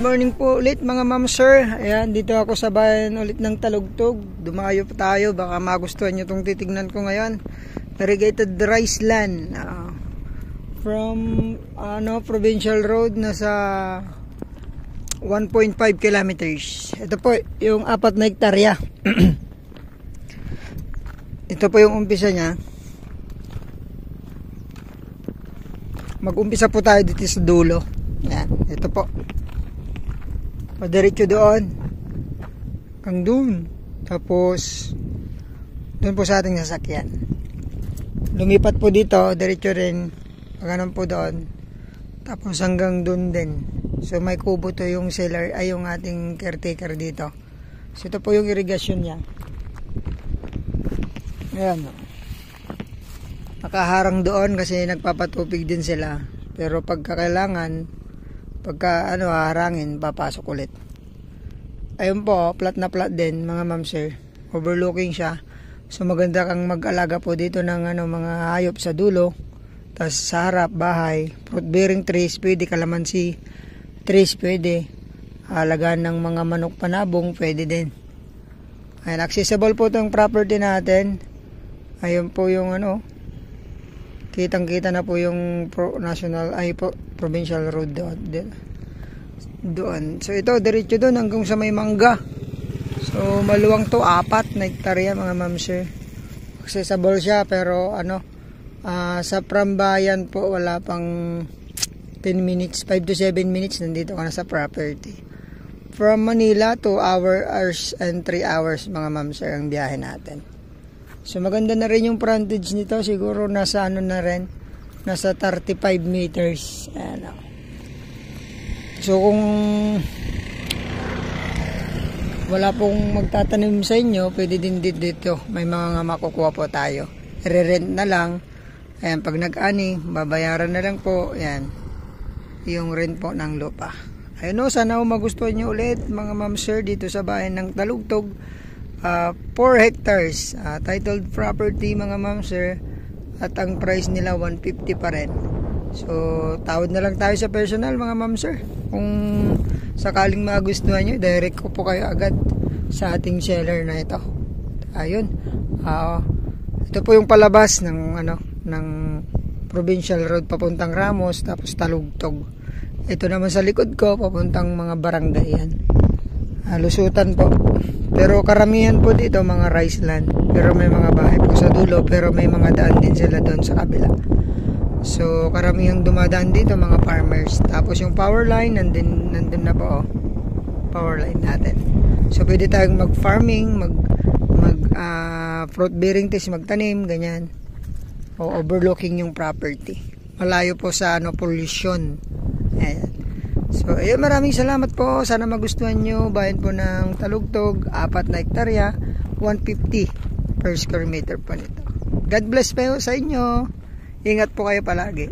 morning po ulit mga ma'am sir. Ayan, dito ako sa bayan ulit ng Talugtog. Dumayo pa tayo, baka magustuhan nyo itong titignan ko ngayon. Irrigated rice land from Provincial Road, nasa 1.5 kilometers. Ito po yung 4 na hektarya. Ito po yung umpisa nya. Mag-umpisa po tayo dito sa dulo. Ayan, ito po. Padiretso doon hanggang doon, tapos doon po sa ating sasakyan. Lumipat po dito, diretso rin pagkanan po doon, tapos hanggang doon din. So may kubo to yung seller, ay yung ating caretaker dito. So ito po yung irigasyon nya. Ayan, nakaharang doon kasi nagpapatupig din sila, pero pagkakailangan, pagka haharangin, papasok ulit. Ayun po, plat na plat din mga ma'am sir, overlooking siya. So maganda kang mag-alaga po dito ng mga hayop sa dulo. Tapos sa harap, bahay, fruit bearing trees, pwede, kalamansi trees, pwede, alagaan ng mga manok panabong, pwede din. Ayun, accessible po itong property natin. Ayun po yung kitang-kita na po yung provincial road doon. So ito, diretso doon hanggang sa may mangga. So maluwang to, 4 na hektarya mga ma'am sir. Accessible siya, pero sa Prambayan po, wala pang 10 minutes, 5 to 7 minutes nandito ka na sa property. From Manila, 2 hours and 3 hours mga ma'am sir ang biyahe natin. So maganda na rin yung frontage nito, siguro nasa na rin, nasa 35 meters. So kung wala pong magtatanim sa inyo, pwede din dito, may mga makukuha po tayo. Re-rent na lang. Ayan, pag nag-ani, babayaran na lang po. Ayan, yung rent po ng lupa. Ayun, sana magustuhan nyo ulit mga ma'am sir dito sa bayan ng Talugtog. 4 hectares, titled property mga ma'am sir, at ang price nila 150 pa rin. So tawad na lang tayo sa personal mga ma'am sir. Kung sakaling magustuhan nyo, direct ko po kayo agad sa ating seller na ito. Ayun, ito po yung palabas ng ng Provincial Road papuntang Ramos, tapos Talugtog. Ito naman sa likod ko papuntang mga barangay yan. Lusutan po. Pero karamihan po dito mga rice land, pero may mga bahay po sa dulo, pero may mga daan din sila doon sa kabila. So karamihang dumadaan dito mga farmers. Tapos yung power line nandun na po, power line natin. So pwede tayong mag-farming, mag fruit bearing trees, magtanim, ganyan. O overlooking yung property. Malayo po sa pollution. Ayan. So ayun, maraming salamat po. Sana magustuhan nyo. Bayan po ng Talugtog, 4 na hektarya, 150 per square meter po nito. God bless po sa inyo. Ingat po kayo palagi.